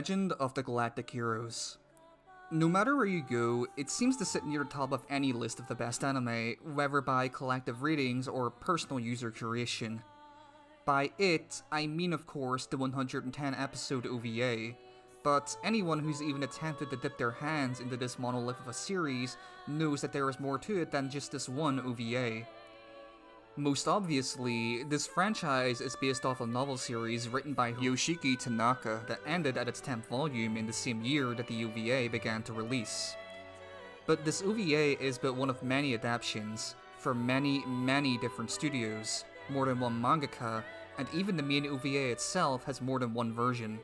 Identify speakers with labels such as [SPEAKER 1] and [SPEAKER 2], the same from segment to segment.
[SPEAKER 1] Legend of the Galactic Heroes. No matter where you go, it seems to sit near the top of any list of the best anime, whether by collective ratings or personal user curation. By it, I mean of course the 110 episode OVA, but anyone who's even attempted to dip their hands into this monolith of a series knows that there is more to it than just this one OVA. Most obviously, this franchise is based off a novel series written by Yoshiki Tanaka that ended at its 10th volume in the same year that the OVA began to release. But this OVA is but one of many adaptions, from many different studios, more than one mangaka, and even the main OVA itself has more than one version.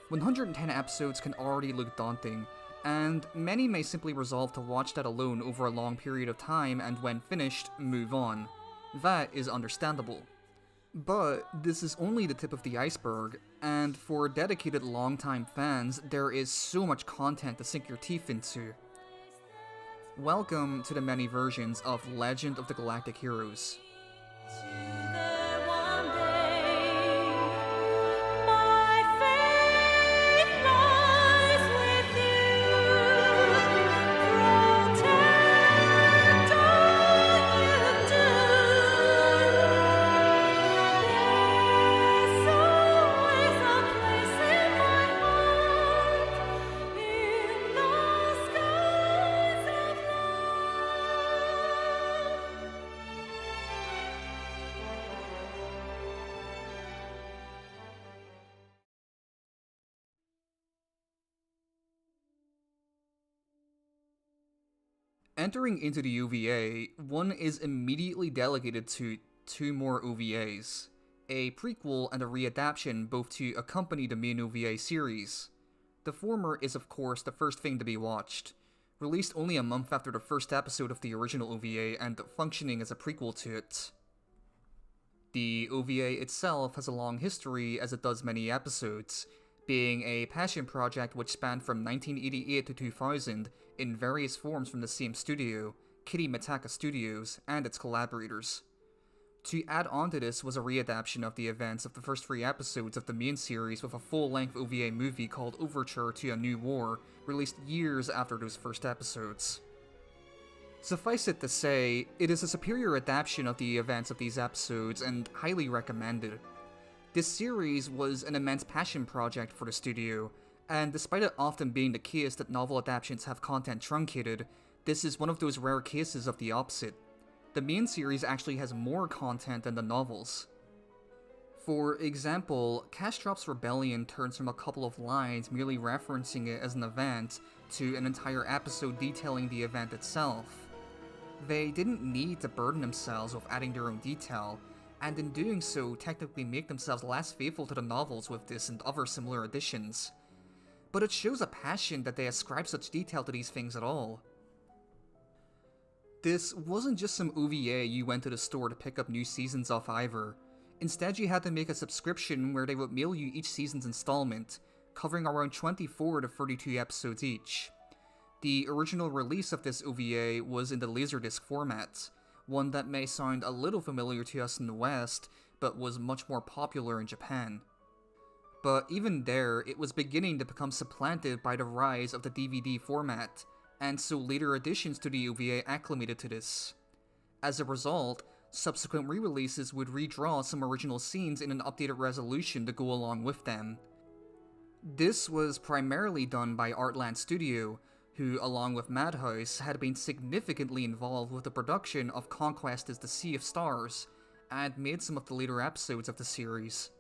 [SPEAKER 1] 110 episodes can already look daunting, and many may simply resolve to watch that alone over a long period of time and when finished, move on. That is understandable. But this is only the tip of the iceberg, and for dedicated longtime fans, there is so much content to sink your teeth into. Welcome to the many versions of Legend of the Galactic Heroes. Entering into the OVA, one is immediately delegated to two more OVAs, a prequel and a readaptation both to accompany the main OVA series. The former is of course the first thing to be watched, released only a month after the first episode of the original OVA and functioning as a prequel to it. The OVA itself has a long history as it does many episodes, being a passion project which spanned from 1988 to 2000 in various forms from the same studio, Mitaka Studios, and its collaborators. To add on to this was a readaptation of the events of the first 3 episodes of the main series with a full-length OVA movie called Overture to a New War, released years after those first episodes. Suffice it to say, it is a superior adaptation of the events of these episodes and highly recommended. This series was an immense passion project for the studio, and despite it often being the case that novel adaptations have content truncated, this is one of those rare cases of the opposite. The main series actually has more content than the novels. For example, Castrop's Rebellion turns from a couple of lines merely referencing it as an event to an entire episode detailing the event itself. They didn't need to burden themselves with adding their own detail, and in doing so technically make themselves less faithful to the novels with this and other similar additions. But it shows a passion that they ascribe such detail to these things at all. This wasn't just some OVA you went to the store to pick up new seasons off either. Instead you had to make a subscription where they would mail you each season's installment, covering around 24 to 32 episodes each. The original release of this OVA was in the Laserdisc format, one that may sound a little familiar to us in the West, but was much more popular in Japan. But even there, it was beginning to become supplanted by the rise of the DVD format, and so later additions to the OVA acclimated to this. As a result, subsequent re-releases would redraw some original scenes in an updated resolution to go along with them. This was primarily done by Artland Studio, who, along with Madhouse, had been significantly involved with the production of Conquest is the Sea of Stars, and made some of the later episodes of the series.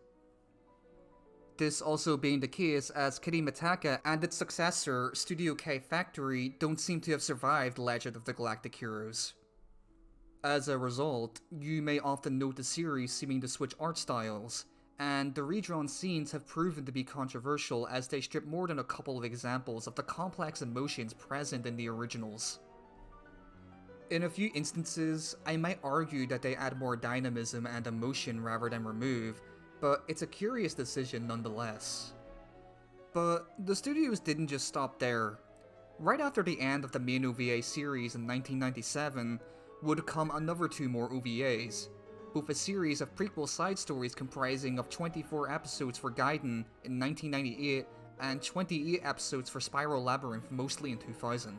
[SPEAKER 1] This also being the case as Mitaka and its successor, Studio K Factory, don't seem to have survived Legend of the Galactic Heroes. As a result, you may often note the series seeming to switch art styles, and the redrawn scenes have proven to be controversial as they strip more than a couple of examples of the complex emotions present in the originals. In a few instances, I might argue that they add more dynamism and emotion rather than remove, but it's a curious decision nonetheless. But the studios didn't just stop there. Right after the end of the main OVA series in 1997, would come another 2 more OVAs, both a series of prequel side stories comprising of 24 episodes for Gaiden in 1998 and 28 episodes for Spiral Labyrinth, mostly in 2000.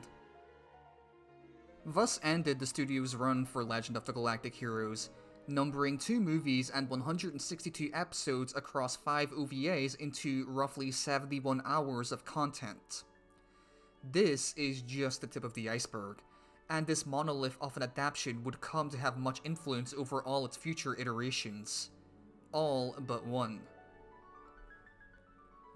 [SPEAKER 1] Thus ended the studio's run for Legend of the Galactic Heroes, numbering 2 movies and 162 episodes across 5 OVAs into roughly 71 hours of content. This is just the tip of the iceberg, and this monolith of an adaptation would come to have much influence over all its future iterations. All but one.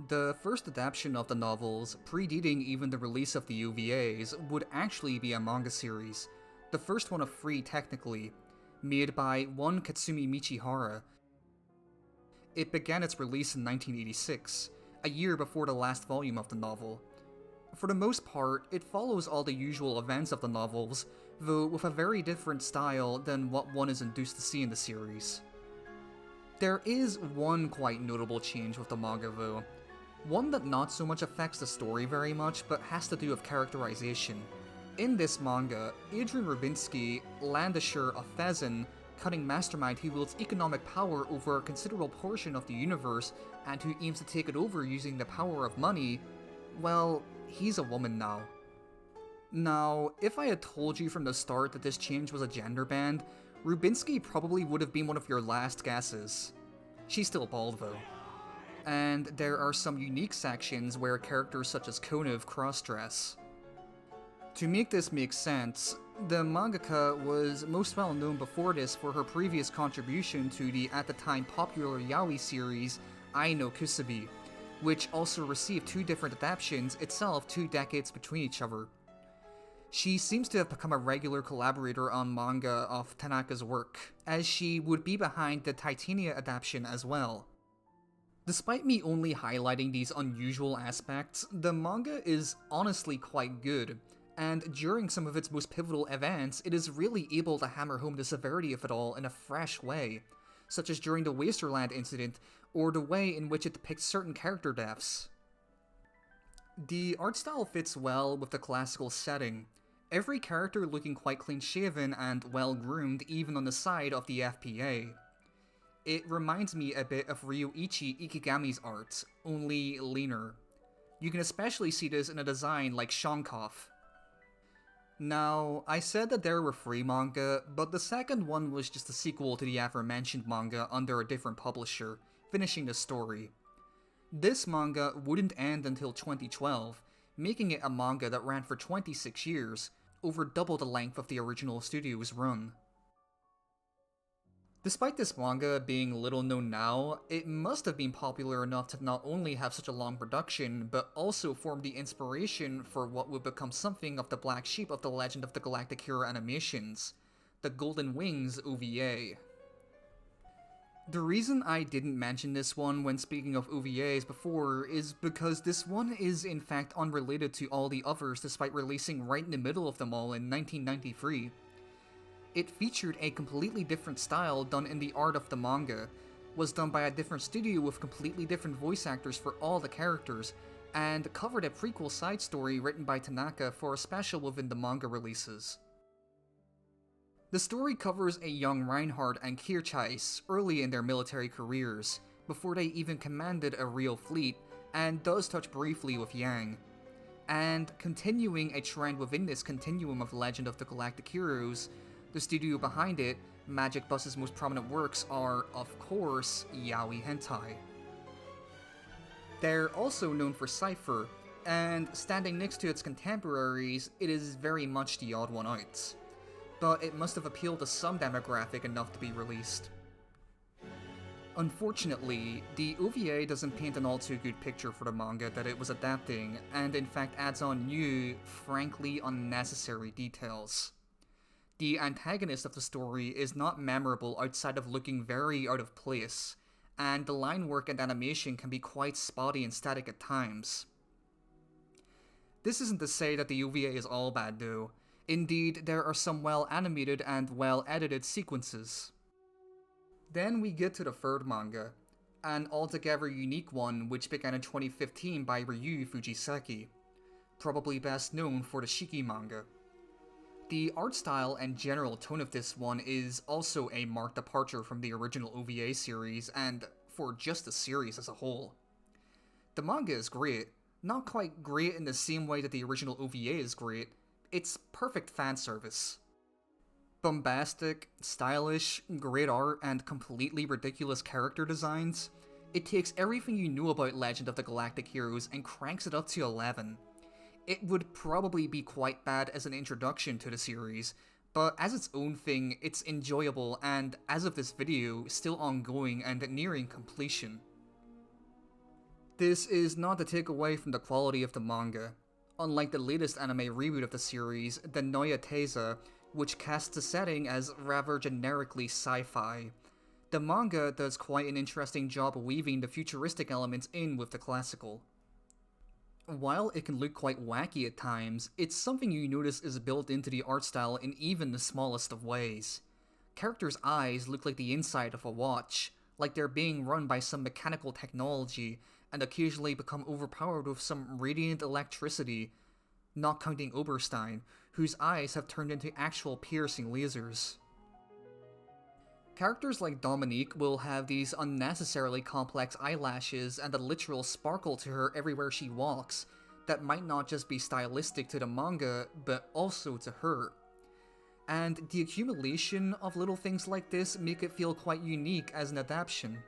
[SPEAKER 1] The first adaptation of the novels, predating even the release of the OVAs, would actually be a manga series, the first one of 3 technically, made by one Katsumi Michihara. It began its release in 1986, a year before the last volume of the novel. For the most part, it follows all the usual events of the novels, though with a very different style than what one is induced to see in the series. There is one quite notable change with the manga though, one that not so much affects the story very much, but has to do with characterization. In this manga, Adrian Rubinsky, Landisher of Thezin, cunning mastermind who wields economic power over a considerable portion of the universe and who aims to take it over using the power of money, well, he's a woman now. Now, if I had told you from the start that this change was a gender band, Rubinsky probably would have been one of your last guesses. She's still bald though. And there are some unique sections where characters such as Konev cross-dress. To make this make sense, the mangaka was most well known before this for her previous contribution to the at the time popular yaoi series Ai no Kusabi, which also received 2 different adaptations, itself 2 decades between each other. She seems to have become a regular collaborator on manga of Tanaka's work, as she would be behind the Titania adaptation as well. Despite me only highlighting these unusual aspects, the manga is honestly quite good, and during some of its most pivotal events, it is really able to hammer home the severity of it all in a fresh way, such as during the Wasterland incident, or the way in which it depicts certain character deaths. The art style fits well with the classical setting, every character looking quite clean-shaven and well-groomed even on the side of the FPA. It reminds me a bit of Ryoichi Ikigami's art, only leaner. You can especially see this in a design like Shonkov. Now, I said that there were 3 manga, but the second one was just a sequel to the aforementioned manga under a different publisher, finishing the story. This manga wouldn't end until 2012, making it a manga that ran for 26 years, over double the length of the original studio's run. Despite this manga being little known now, it must have been popular enough to not only have such a long production, but also form the inspiration for what would become something of the black sheep of the Legend of the Galactic Hero animations, the Golden Wings OVA. The reason I didn't mention this one when speaking of OVAs before is because this one is in fact unrelated to all the others despite releasing right in the middle of them all in 1993. It featured a completely different style done in the art of the manga, was done by a different studio with completely different voice actors for all the characters, and covered a prequel side story written by Tanaka for a special within the manga releases. The story covers a young Reinhard and Kirchais early in their military careers, before they even commanded a real fleet, and does touch briefly with Yang. And continuing a trend within this continuum of Legend of the Galactic Heroes, the studio behind it, Magic Bus's most prominent works are, of course, yaoi hentai. They're also known for Cypher, and standing next to its contemporaries, it is very much the odd one out. But it must have appealed to some demographic enough to be released. Unfortunately, the OVA doesn't paint an all too good picture for the manga that it was adapting, and in fact adds on new, frankly unnecessary details. The antagonist of the story is not memorable outside of looking very out of place, and the line work and animation can be quite spotty and static at times. This isn't to say that the OVA is all bad though. Indeed, there are some well-animated and well-edited sequences. Then we get to the third manga, an altogether unique one which began in 2015 by Ryu Fujisaki, probably best known for the Shiki manga. The art style and general tone of this one is also a marked departure from the original OVA series, and for just the series as a whole. The manga is great. Not quite great in the same way that the original OVA is great. It's perfect fan service. Bombastic, stylish, great art, and completely ridiculous character designs. It takes everything you knew about Legend of the Galactic Heroes and cranks it up to 11. It would probably be quite bad as an introduction to the series, but as its own thing, it's enjoyable and, as of this video, still ongoing and nearing completion. This is not to take away from the quality of the manga. Unlike the latest anime reboot of the series, the Neue These, which casts the setting as rather generically sci-fi, the manga does quite an interesting job weaving the futuristic elements in with the classical. While it can look quite wacky at times, it's something you notice is built into the art style in even the smallest of ways. Characters' eyes look like the inside of a watch, like they're being run by some mechanical technology, and occasionally become overpowered with some radiant electricity, not counting Oberstein, whose eyes have turned into actual piercing lasers. Characters like Dominique will have these unnecessarily complex eyelashes and a literal sparkle to her everywhere she walks that might not just be stylistic to the manga, but also to her. And the accumulation of little things like this make it feel quite unique as an adaptation.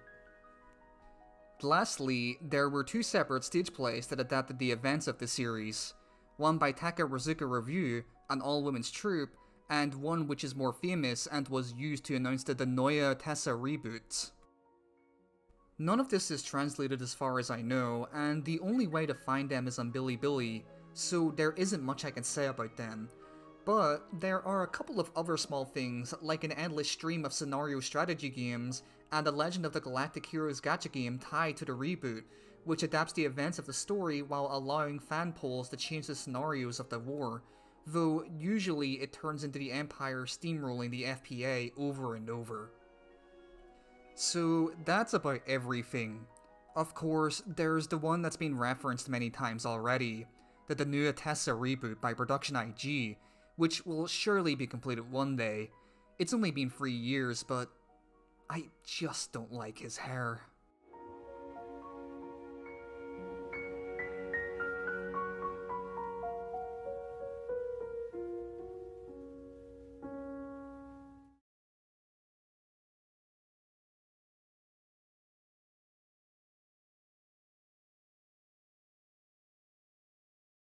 [SPEAKER 1] Lastly, there were two separate stage plays that adapted the events of the series, one by Takarazuka Revue, an all-women's troupe, and one which is more famous and was used to announce the Neue These reboot. None of this is translated as far as I know, and the only way to find them is on Bilibili, so there isn't much I can say about them. But there are a couple of other small things, like an endless stream of scenario strategy games, and a Legend of the Galactic Heroes gacha game tied to the reboot, which adapts the events of the story while allowing fan polls to change the scenarios of the war, though usually it turns into the Empire steamrolling the FPA over and over. So that's about everything. Of course, there's the one that's been referenced many times already, the Neue These reboot by Production IG, which will surely be completed one day. It's only been 3 years, but I just don't like his hair.